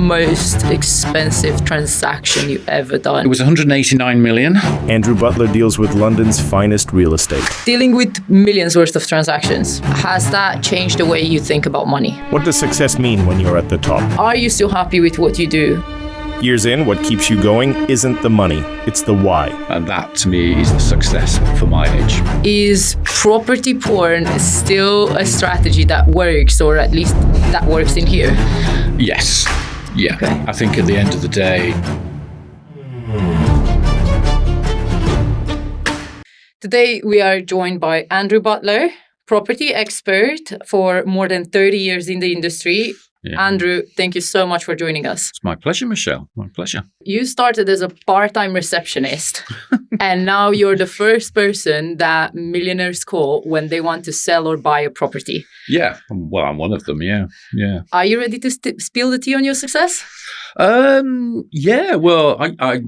most expensive transaction you ever done? It was 189 million. Andrew Butler deals with London's finest real estate. Dealing with millions worth of transactions, has that changed the way you think about money? What does success mean when you're at the top? Are you still happy with what you do? Years in, what keeps you going isn't the money, it's the why. And that, to me, is the success for my age. Is property porn still a strategy that works, or at least that works in here? Yes. Yeah. Okay. I think at the end of the day... Today, we are joined by Andrew Butler, property expert for more than 30 years in the industry. Yeah. Andrew, thank you so much for joining us. It's my pleasure, Michelle. My pleasure. You started as a part-time receptionist, and now you're the first person that millionaires call when they want to sell or buy a property. Yeah. Well, I'm one of them. Yeah. Yeah. Are you ready to spill the tea on your success? Yeah. Well, I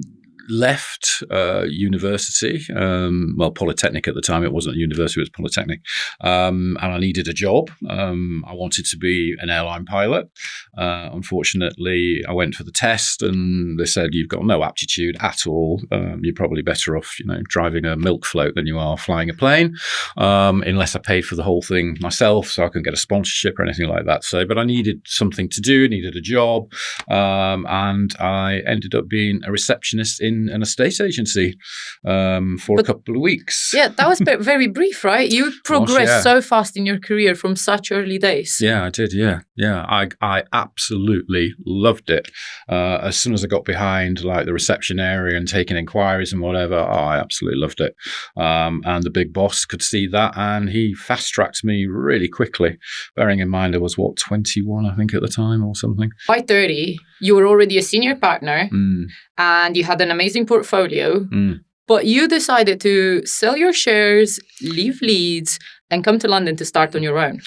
left university, Polytechnic at the time. It wasn't a university, it was Polytechnic. And I needed a job. I wanted to be an airline pilot. Unfortunately, I went for the test and they said, you've got no aptitude at all. You're probably better off, driving a milk float than you are flying a plane, unless I paid for the whole thing myself, so I couldn't get a sponsorship or anything like that. But I needed something to do, needed a job. And I ended up being a receptionist in an estate agency for a couple of weeks. Yeah, that was very brief, right? You progressed so fast in your career from such early days. Yeah, I did. Yeah. I absolutely loved it. As soon as I got behind like the reception area and taking inquiries and whatever, I absolutely loved it. And the big boss could see that, and he fast-tracked me really quickly. Bearing in mind I was 21, I think, at the time or something. By 30, you were already a senior partner. And you had an amazing portfolio, but you decided to sell your shares, leave Leeds, and come to London to start on your own.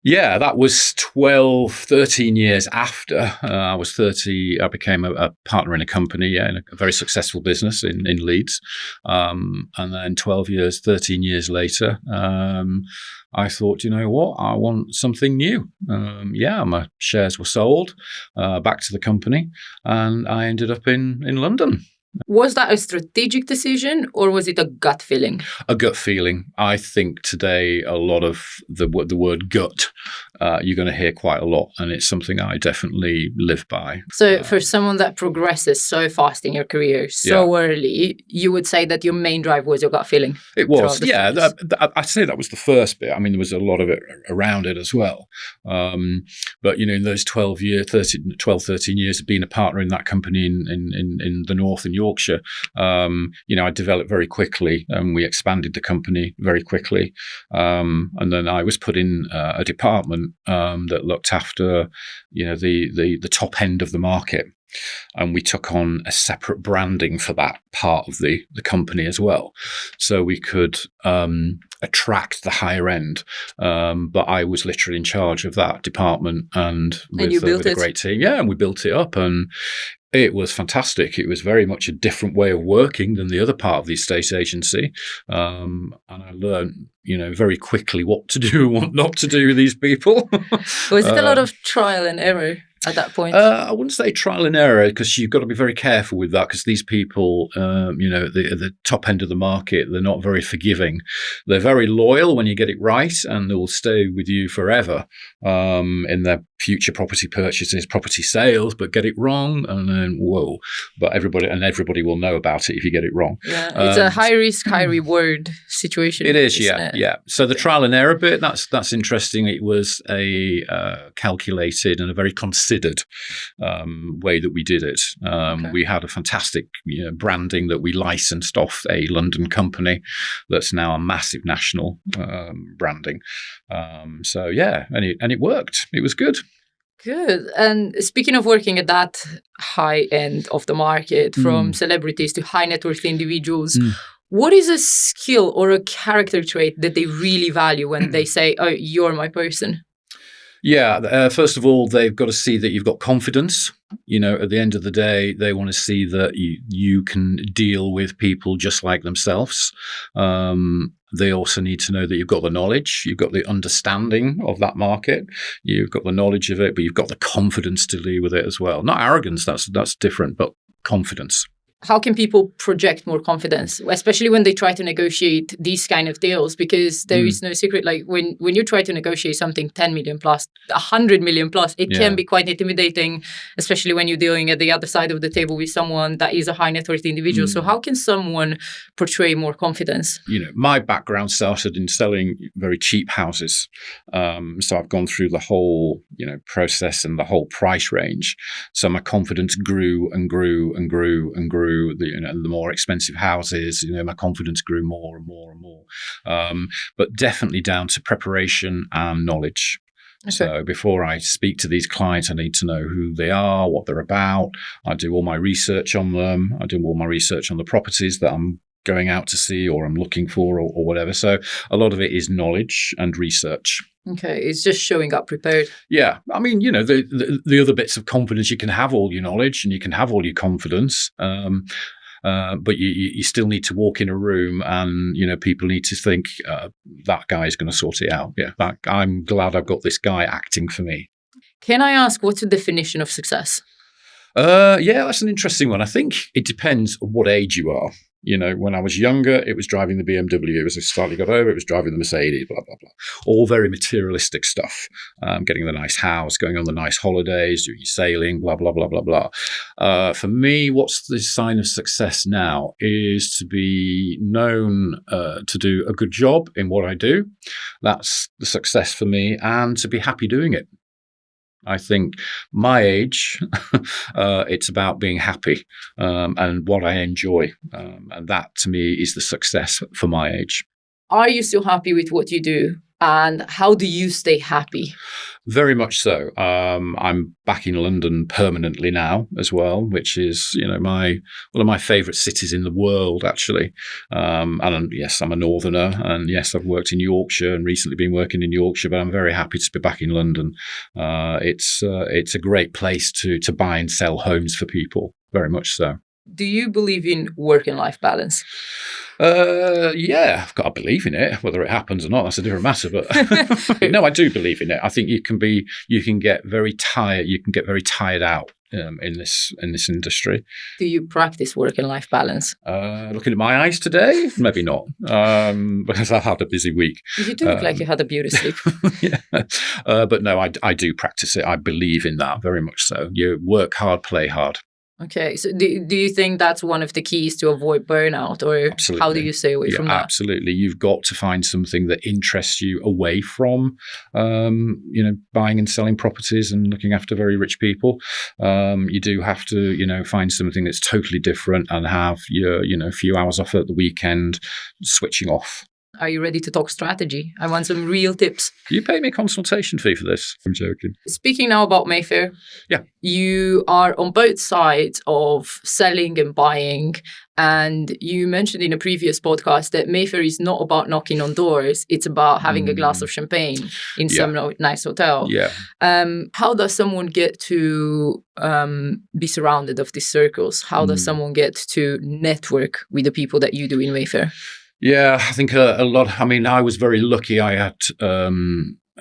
Yeah, that was 13 years after I was 30. I became a partner in a company, in a very successful business in Leeds. And then 13 years later, I thought, you know what, I want something new. My shares were sold back to the company, and I ended up in London. Was that a strategic decision, or was it a gut feeling? A gut feeling. I think today a lot of the word gut you're going to hear quite a lot, and it's something I definitely live by. So for someone that progresses so fast in your career so early, you would say that your main drive was your gut feeling? It was, yeah. I'd say that was the first bit. I mean, there was a lot of it around it as well. But, in those 13 years of being a partner in that company in the north in Yorkshire, I developed very quickly, and we expanded the company very quickly. And then I was put in a department that looked after, the top end of the market. And we took on a separate branding for that part of the company as well. So we could attract the higher end. But I was literally in charge of that department, and with a great team. Yeah, and we built it up, and it was fantastic. It was very much a different way of working than the other part of the estate agency. And I learned, very quickly what to do and what not to do with these people. Was it a lot of trial and error at that point? I wouldn't say trial and error, because you've got to be very careful with that, because these people, at the top end of the market, they're not very forgiving. They're very loyal when you get it right, and they'll stay with you forever in their future property purchases, property sales, but get it wrong, and then whoa! But everybody will know about it if you get it wrong. Yeah, it's a high risk, high reward situation. It is, yeah. So the trial and error bit, that's interesting. It was a calculated and a very considered way that we did it. We had a fantastic branding that we licensed off a London company that's now a massive national branding. And it worked. It was good. Good. And speaking of working at that high end of the market, from celebrities to high net worth individuals, what is a skill or a character trait that they really value when they say, oh, you're my person? Yeah. First of all, they've got to see that you've got confidence. At the end of the day, they want to see that you can deal with people just like themselves. they also need to know that you've got the knowledge, you've got the understanding of that market, you've got the knowledge of it, but you've got the confidence to deal with it as well. Not arrogance, that's different, but confidence. How can people project more confidence, especially when they try to negotiate these kind of deals? Because there is no secret, like when you try to negotiate something 10 million plus, 100 million plus, it can be quite intimidating, especially when you're dealing at the other side of the table with someone that is a high net worth individual. So how can someone portray more confidence? My background started in selling very cheap houses. So I've gone through the whole, process and the whole price range. So my confidence grew and grew and grew and grew. The more expensive houses, my confidence grew more and more and more. But definitely down to preparation and knowledge. Okay. So before I speak to these clients, I need to know who they are, what they're about. I do all my research on them. I do all my research on the properties that I'm going out to see or I'm looking for or whatever. So a lot of it is knowledge and research. Okay, it's just showing up prepared. Yeah, I mean, the other bits of confidence, you can have all your knowledge and you can have all your confidence, but you still need to walk in a room and, people need to think that guy's going to sort it out. Yeah, I'm glad I've got this guy acting for me. Can I ask, what's the definition of success? Yeah, that's an interesting one. I think it depends on what age you are. When I was younger, it was driving the BMW. As I slightly got over, it was driving the Mercedes, blah, blah, blah. All very materialistic stuff. Getting the nice house, going on the nice holidays, doing sailing, blah, blah, blah, blah, blah. For me, what's the sign of success now is to be known to do a good job in what I do. That's the success for me, and to be happy doing it. I think my age, it's about being happy and what I enjoy. And that, to me, is the success for my age. Are you still happy with what you do? And how do you stay happy? Very much so. I'm back in London permanently now as well, which is, one of my favourite cities in the world, actually. And yes, I'm a northerner, and yes, I've worked in Yorkshire and recently been working in Yorkshire, but I'm very happy to be back in London. It's a great place to buy and sell homes for people, very much so. Do you believe in work and life balance? Yeah, I've got to believe in it. Whether it happens or not, that's a different matter. But no, I do believe in it. I think you can get very tired. You can get very tired out in this industry. Do you practice work and life balance? Looking at my eyes today, maybe not, because I've had a busy week. You do look like you had a beauty sleep. Yeah, but no, I do practice it. I believe in that very much so. You work hard, play hard. Okay, so do you think that's one of the keys to avoid burnout, or absolutely. How do you stay away from that? Absolutely, you've got to find something that interests you away from, buying and selling properties and looking after very rich people. You do have to, find something that's totally different and have your, few hours off at the weekend, switching off. Are you ready to talk strategy? I want some real tips. You pay me a consultation fee for this. I'm joking. Speaking now about Mayfair. Yeah. You are on both sides of selling and buying. And you mentioned in a previous podcast that Mayfair is not about knocking on doors. It's about having a glass of champagne in some nice hotel. Yeah. How does someone get to be surrounded of these circles? How does someone get to network with the people that you do in Mayfair? Yeah, I think a lot. I mean, I was very lucky. I had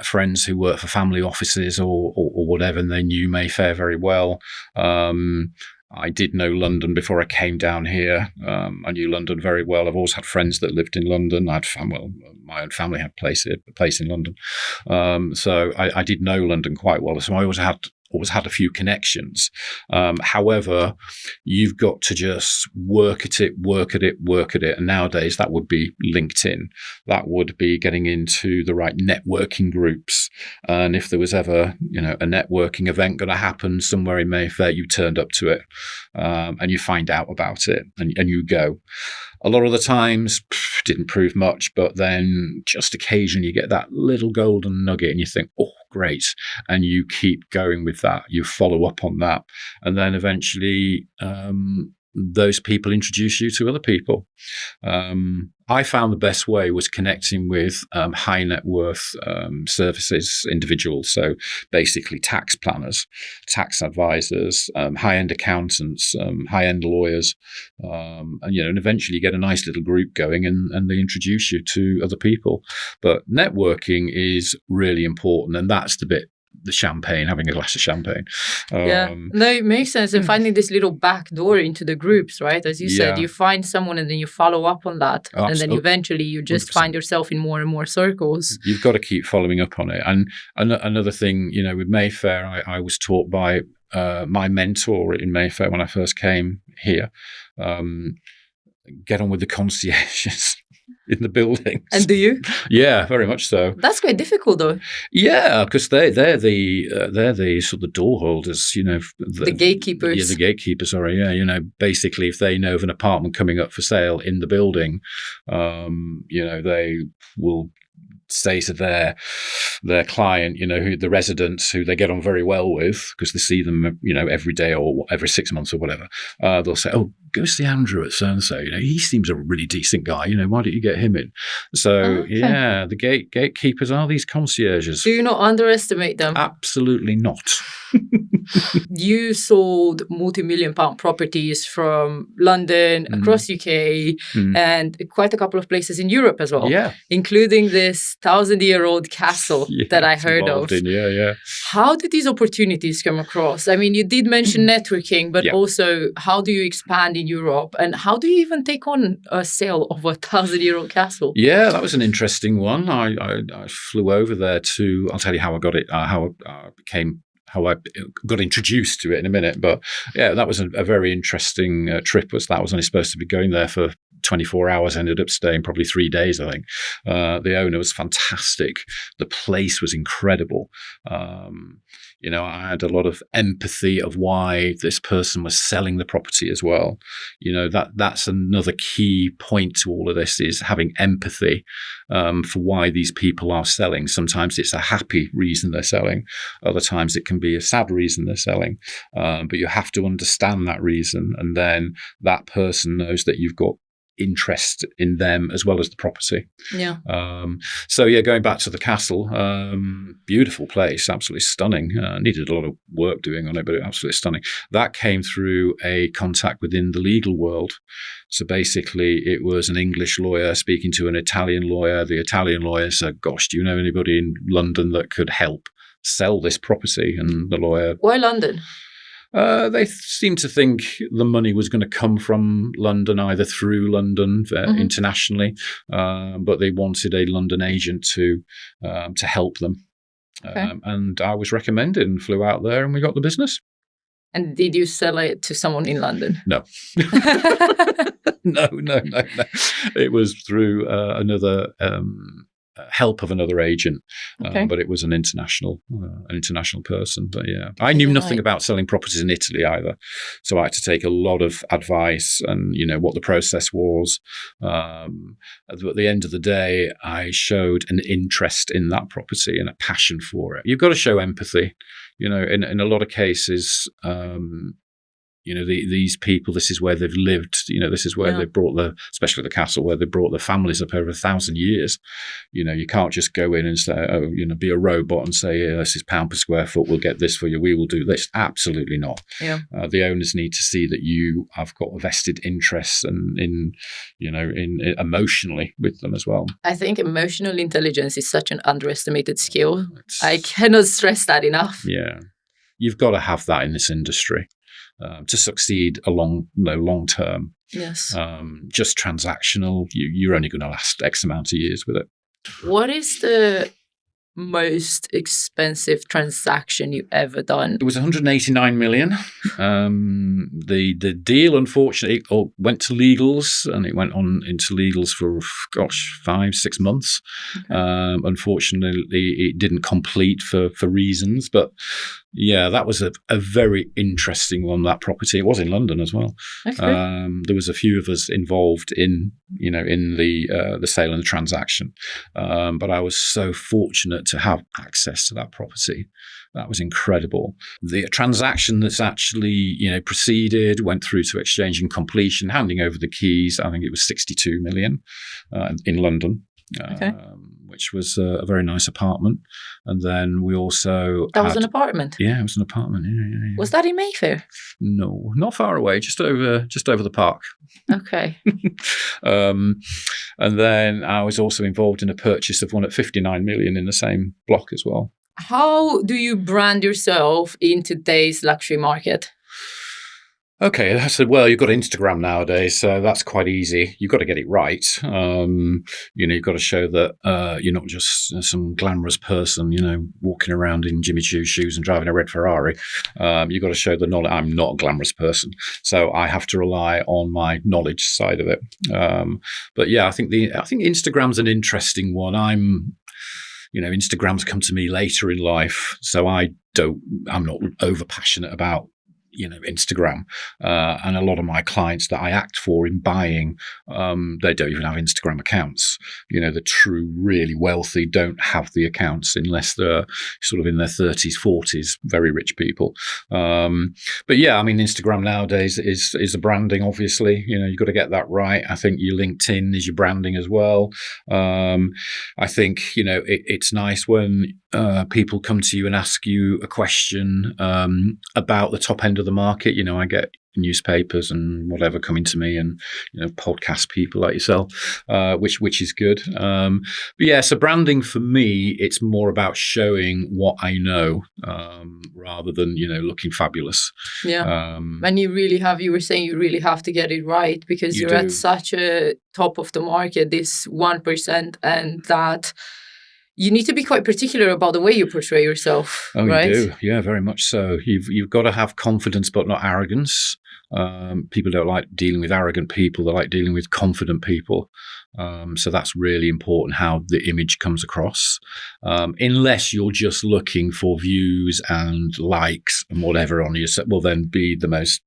friends who worked for family offices or whatever, and they knew Mayfair very well. I did know London before I came down here. I knew London very well. I've always had friends that lived in London. My own family had a place in London. So I did know London quite well. So I always had a few connections. However, you've got to just work at it. And nowadays that would be LinkedIn. That would be getting into the right networking groups. And if there was ever, a networking event going to happen somewhere in Mayfair, you turned up to it, and you find out about it and you go. A lot of the times didn't prove much, but then just occasionally you get that little golden nugget and you think, oh, great. And you keep going with that. You follow up on that. And then eventually those people introduce you to other people. I found the best way was connecting with high net worth services individuals. So basically tax planners, tax advisors, high-end accountants, high-end lawyers. And eventually you get a nice little group going and they introduce you to other people. But networking is really important. And that's the champagne, having a glass of champagne. No, it makes sense. And finding this little back door into the groups, right? As you said, you find someone and then you follow up on that. And then eventually you just 100%. Find yourself in more and more circles. You've got to keep following up on it. And another thing, with Mayfair, I was taught by my mentor in Mayfair when I first came here, get on with the concierges in the buildings. And do you? Yeah, very much so. That's quite difficult, though. Yeah, because they're the sort of door holders, the gatekeepers. Yeah, the gatekeepers. Sorry, yeah, basically, if they know of an apartment coming up for sale in the building, they will say to their client, who the residents who they get on very well with because they see them, every day or every 6 months or whatever. They'll say, "Oh, go see Andrew at so and so. He seems a really decent guy. Why don't you get him in?" So yeah, the gatekeepers are these concierges. Do you not underestimate them? Absolutely not. You sold multi-million-pound properties from London, across UK, and quite a couple of places in Europe as well. Yeah, including this 1,000-year-old castle that I heard of. Yeah. How did these opportunities come across? I mean, you did mention networking, but also how do you expand in Europe, and how do you even take on a sale of a 1,000-year-old castle? Yeah, that was an interesting one. I flew over there I'll tell you how I got it, how I got introduced to it in a minute. But yeah, that was a very interesting trip. That was only supposed to be going there for 24 hours. I ended up staying probably 3 days, I think. The owner was fantastic. The place was incredible. I had a lot of empathy of why this person was selling the property as well. That's another key point to all of this, is having empathy for why these people are selling. Sometimes it's a happy reason they're selling. Other times it can be a sad reason they're selling. But you have to understand that reason. And then that person knows that you've got interest in them as well as the property. Yeah. Going back to the castle, beautiful place, absolutely stunning. Needed a lot of work doing on it, but absolutely stunning. That came through a contact within the legal world. So basically, it was an English lawyer speaking to an Italian lawyer. The Italian lawyer said, "Gosh, do you know anybody in London that could help sell this property?" And the lawyer, "Why London?" They seemed to think the money was going to come from London, either through London internationally, but they wanted a London agent to help them. Okay. And I was recommended and flew out there, and we got the business. And did you sell it to someone in London? No. No. It was through another help of another agent, but it was an international person. But yeah, I knew nothing about selling properties in Italy either, so I had to take a lot of advice and what the process was. But at the end of the day, I showed an interest in that property and a passion for it. You've got to show empathy. In a lot of cases, these people, this is where they've lived, this is where they've brought especially the castle, where they brought their families up over 1,000 years. You can't just go in and say, be a robot and say, "Yeah, this is £1 per square foot, we'll get this for you, we will do this." Absolutely not. Yeah. The owners need to see that you have got a vested interest in emotionally with them as well. I think emotional intelligence is such an underestimated skill. I cannot stress that enough. Yeah. You've got to have that in this industry. To succeed long term. Yes. Just transactional, you're only going to last X amount of years with it. What is the most expensive transaction you've ever done? It was 189 million. The deal, unfortunately, went to legals, and it went on into legals for 5-6 months. Okay. Unfortunately, it didn't complete for reasons, but Yeah, that was a very interesting one, that property. It was in London as well. Okay. There was a few of us involved in the sale and the transaction. But I was so fortunate to have access to that property. That was incredible. The transaction that's actually, proceeded, went through to exchange and completion, handing over the keys. I think it was 62 million in London. Okay. Which was a very nice apartment. And then we also was an apartment? Yeah, it was an apartment. Yeah. Was that in Mayfair? No, not far away, just over the park. Okay. And then I was also involved in a purchase of one at 59 million in the same block as well. How do you brand yourself in today's luxury market? Okay, well, you've got Instagram nowadays, so that's quite easy. You've got to get it right. You've got to show that you're not just some glamorous person, walking around in Jimmy Choo shoes and driving a red Ferrari. You've got to show the knowledge. I'm not a glamorous person, so I have to rely on my knowledge side of it. But yeah, I think Instagram's an interesting one. Instagram's come to me later in life, so I'm not over passionate about Instagram, and a lot of my clients that I act for in buying, they don't even have Instagram accounts. The true, really wealthy don't have the accounts unless they're sort of in their 30s, 40s, very rich people. But yeah, Instagram nowadays is a branding. Obviously, you've got to get that right. I think your LinkedIn is your branding as well. I think it's nice when people come to you and ask you a question about the top end of the market. I get newspapers and whatever coming to me, and podcast people like yourself, which is good. But yeah, so branding for me, it's more about showing what I know rather than looking fabulous. Yeah, and you were saying you really have to get it right, because you're at such a top of the market, this 1%, and that you need to be quite particular about the way you portray yourself. Oh, right? You do. Yeah, very much so. You've got to have confidence, but not arrogance. People don't like dealing with arrogant people. They like dealing with confident people. So that's really important, how the image comes across. Unless you're just looking for views and likes and whatever on your set, will then be the most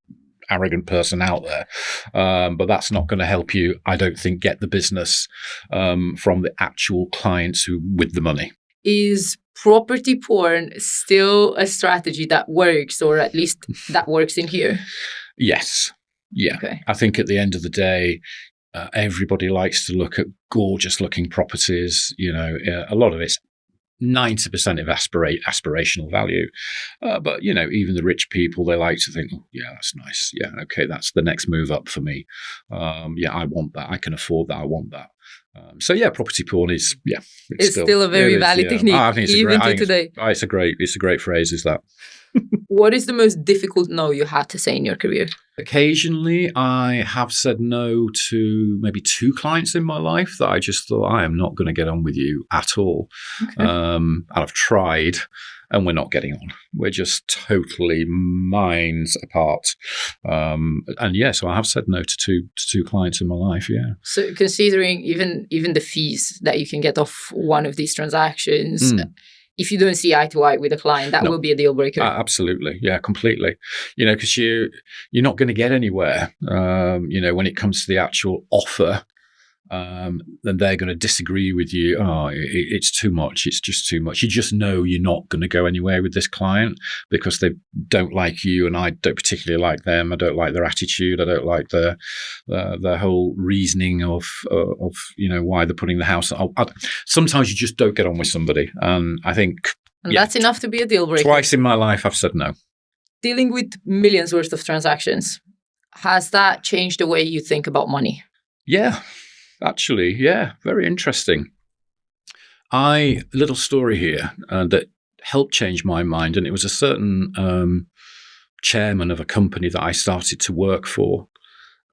arrogant person out there. But that's not going to help you, I don't think, get the business from the actual clients with the money. Is property porn still a strategy that works, or at least that works in here? Yes. Yeah. Okay. I think at the end of the day, everybody likes to look at gorgeous looking properties. A lot of it's 90% of aspirational value. But, even the rich people, they like to think, oh, yeah, that's nice. Yeah, okay, that's the next move up for me. Yeah, I want that. I can afford that. I want that. So yeah, property porn is, it's still a very valid technique, I think today. It's a great phrase, is that. What is the most difficult no you had to say in your career? Occasionally, I have said no to maybe 2 clients in my life that I just thought, I am not going to get on with you at all. Okay. And I've tried, and we're not getting on. We're just totally minds apart. And yeah, so I have said no to two clients in my life. Yeah. So considering even the fees that you can get off one of these transactions. If you don't see eye to eye with a client, that will be a deal breaker. Absolutely. Yeah, completely. Because you're not going to get anywhere, when it comes to the actual offer. Then they're going to disagree with you. Oh, it's too much. It's just too much. You just know you're not going to go anywhere with this client because they don't like you, and I don't particularly like them. I don't like their attitude. I don't like their whole reasoning of why they're putting the house. Sometimes you just don't get on with somebody, and I think that's enough to be a deal breaker. Twice in my life, I've said no. Dealing with millions worth of transactions, has that changed the way you think about money? Yeah. Actually, yeah, very interesting. Little story here that helped change my mind, and it was a certain chairman of a company that I started to work for,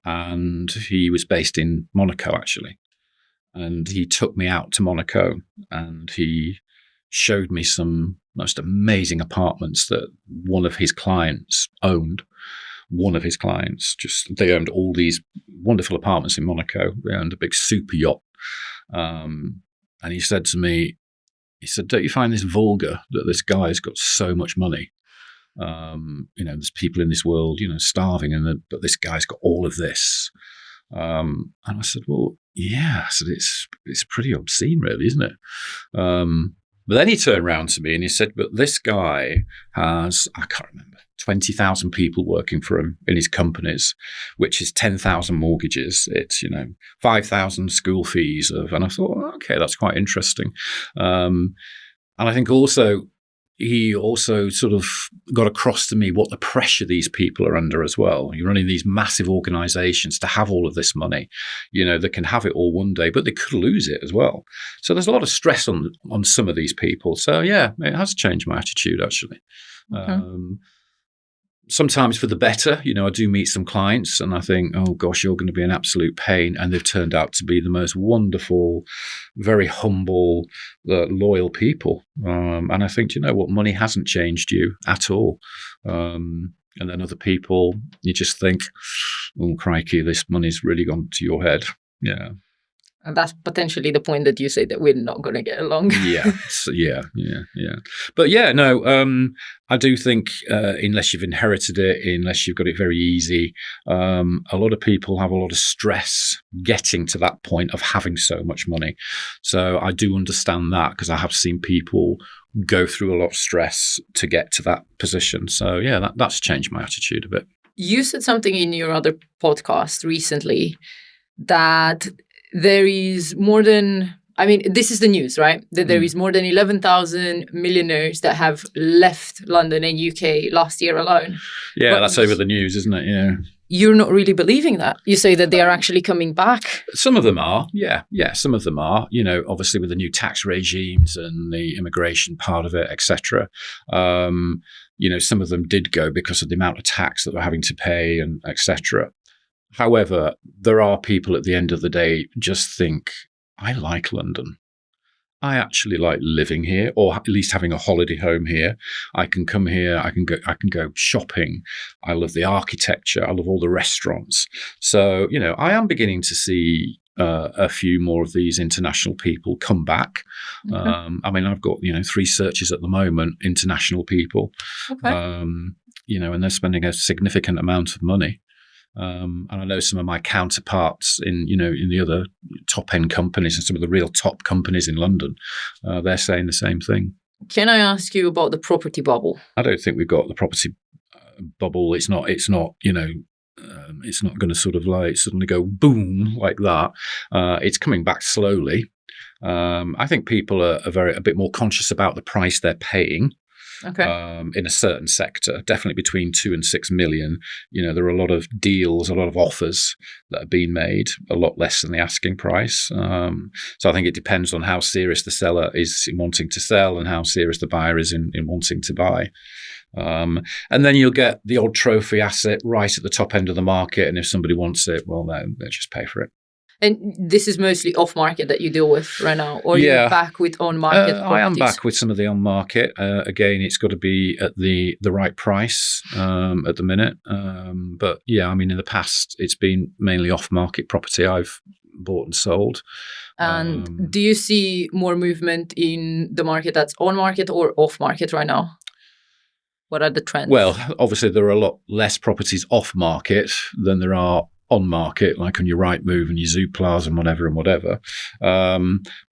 and he was based in Monaco, actually. And he took me out to Monaco, and he showed me some most amazing apartments that one of his clients owned. They owned all these wonderful apartments in Monaco. They owned a big super yacht. And he said to me, don't you find this vulgar that this guy's got so much money There's people in this world, starving, but this guy's got all of this. And I said, well, yeah. I said, it's pretty obscene, really, isn't it? But then he turned around to me and he said, but this guy has, I can't remember, 20,000 people working for him in his companies, which is 10,000 mortgages. It's, 5,000 school fees and I thought, okay, that's quite interesting. And I think he also sort of got across to me what the pressure these people are under as well. You're running these massive organizations to have all of this money. They can have it all one day, but they could lose it as well. So there's a lot of stress on some of these people. So yeah, it has changed my attitude, actually. Okay. Sometimes for the better. I do meet some clients and I think, oh gosh, you're going to be an absolute pain. And they've turned out to be the most wonderful, very humble, loyal people. And I think, what, money hasn't changed you at all. And then other people, you just think, oh crikey, this money's really gone to your head. Yeah. And that's potentially the point that you say that we're not going to get along. Yeah. But yeah, no, I do think unless you've inherited it, unless you've got it very easy, a lot of people have a lot of stress getting to that point of having so much money. So I do understand that because I have seen people go through a lot of stress to get to that position. So yeah, that's changed my attitude a bit. You said something in your other podcast recently that there is more than, this is the news, right? That there is more than 11,000 millionaires that have left London and UK last year alone. Yeah, but that's over the news, isn't it? Yeah. You're not really believing that. You say that they are actually coming back. Some of them are. Yeah, some of them are. Obviously with the new tax regimes and the immigration part of it, etc. Some of them did go because of the amount of tax that they're having to pay and etc. However, there are people at the end of the day just think, I like London. I actually like living here, or at least having a holiday home here. I can come here. I can go shopping. I love the architecture. I love all the restaurants. So, I am beginning to see a few more of these international people come back. Okay. I've got 3 searches at the moment, international people. Okay. And they're spending a significant amount of money. And I know some of my counterparts in the other top end companies and some of the real top companies in London, they're saying the same thing. Can I ask you about the property bubble? I don't think we've got the property bubble. It's not it's not going to sort of like suddenly go boom like that. It's coming back slowly. I think people are a bit more conscious about the price they're paying. Okay. In a certain sector, definitely between 2 and 6 million, there are a lot of deals, a lot of offers that are being made, a lot less than the asking price. So I think it depends on how serious the seller is in wanting to sell and how serious the buyer is in wanting to buy. And then you'll get the odd trophy asset right at the top end of the market. And if somebody wants it, well, they'll just pay for it. And this is mostly off-market that you deal with right now, or you're back with on-market properties? I am back with some of the on-market. Again, it's got to be at the right price at the minute. But yeah, in the past, it's been mainly off-market property I've bought and sold. And do you see more movement in the market that's on-market or off-market right now? What are the trends? Well, obviously, there are a lot less properties off-market than there are on market, like on your Rightmove and your Zooplas and whatever.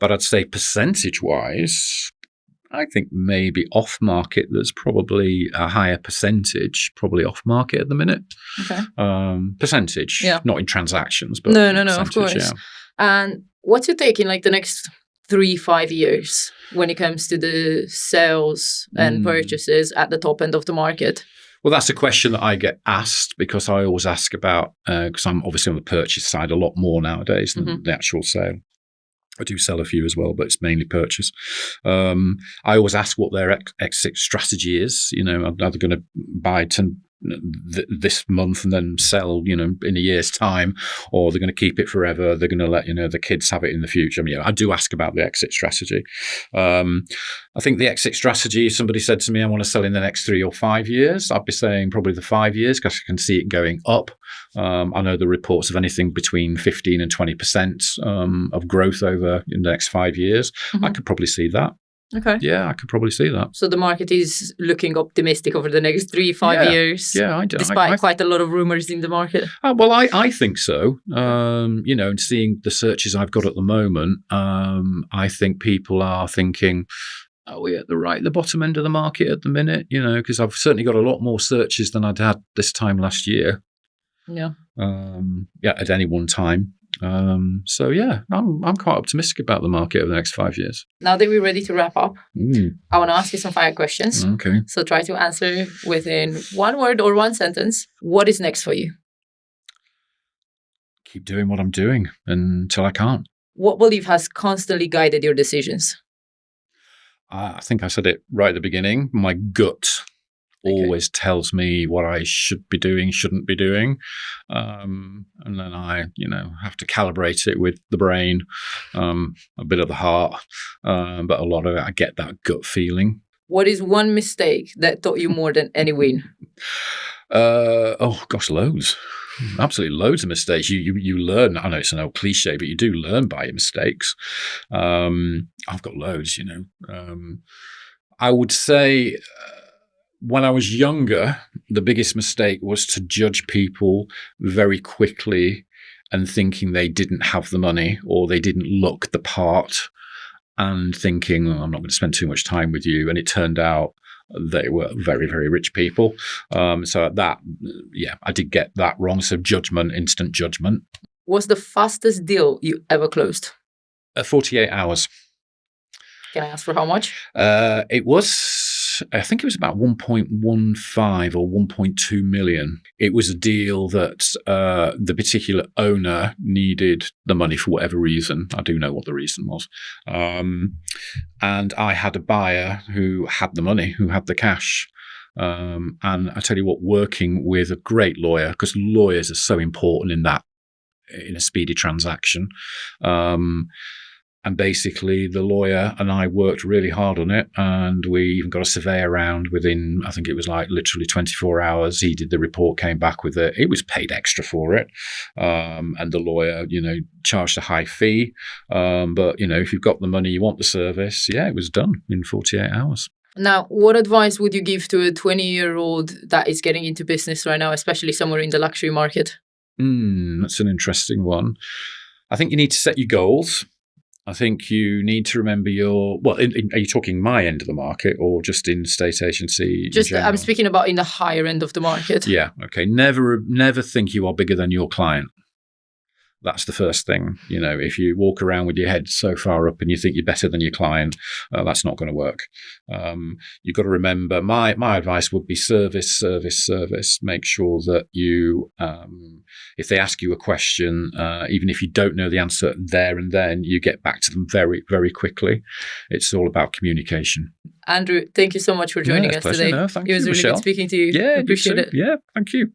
But I'd say percentage wise, I think maybe off market, there's probably a higher percentage, probably off market at the minute. Okay. Percentage, not in transactions, but no, of course. Yeah. And what's your take in like the next 3-5 years when it comes to the sales and purchases at the top end of the market? Well, that's a question that I get asked because I always ask about, because I'm obviously on the purchase side a lot more nowadays than the actual sale. I do sell a few as well, but it's mainly purchase. I always ask what their exit strategy is. Are they going to buy this month and then sell, in a year's time, or they're going to keep it forever? They're going to let, the kids have it in the future. I do ask about the exit strategy. I think the exit strategy, if somebody said to me, I want to sell in the next 3 or 5 years, I'd be saying probably the 5 years because I can see it going up. I know the reports of anything between 15 and 20% of growth over in the next 5 years. I could probably see that. Okay. Yeah, I could probably see that. So the market is looking optimistic over the next 3-5 years. Yeah, I do. Despite quite a lot of rumors in the market. Well, I think so. And seeing the searches I've got at the moment, I think people are thinking, are we at the bottom end of the market at the minute? Because I've certainly got a lot more searches than I'd had this time last year. Yeah. At any one time. I'm quite optimistic about the market over the next 5 years. Now that we're ready to wrap up, I want to ask you some fire questions. Okay. So try to answer within one word or one sentence. What is next for you? Keep doing what I'm doing until I can't. What belief has constantly guided your decisions? I think I said it right at the beginning. My gut always tells me what I should be doing, shouldn't be doing. And then I, have to calibrate it with the brain, a bit of the heart. But a lot of it, I get that gut feeling. What is one mistake that taught you more than any win? Loads. Absolutely loads of mistakes. You learn. I know it's an old cliche, but you do learn by your mistakes. I've got loads, I would say when I was younger, the biggest mistake was to judge people very quickly and thinking they didn't have the money or they didn't look the part and thinking, I'm not going to spend too much time with you. And it turned out they were very, very rich people. So that, I did get that wrong. So instant judgment. What's the fastest deal you ever closed? 48 hours. Can I ask for how much? I think it was about 1.15 or 1.2 million. It was a deal that the particular owner needed the money for whatever reason. I do know what the reason was. And I had a buyer who had the money, who had the cash. And I tell you what, working with a great lawyer, because lawyers are so important in a speedy transaction. And basically, the lawyer and I worked really hard on it, and we even got a surveyor around within, I think it was like literally 24 hours. He did the report, came back with it. It was paid extra for it. And the lawyer, charged a high fee. But, if you've got the money, you want the service. Yeah, it was done in 48 hours. Now, what advice would you give to a 20-year-old that is getting into business right now, especially somewhere in the luxury market? That's an interesting one. I think you need to set your goals. I think you need to remember are you talking my end of the market or just in state agency? I'm speaking about in the higher end of the market. Yeah. Okay. Never think you are bigger than your client. That's the first thing. If you walk around with your head so far up and you think you're better than your client, that's not going to work. You've got to remember, my advice would be service. Make sure that you, if they ask you a question, even if you don't know the answer there and then, you get back to them very, very quickly. It's all about communication. Andrew, thank you so much for joining us today. No, thank you, It was really Michelle. good speaking to you. Yeah, appreciate it. Yeah, thank you.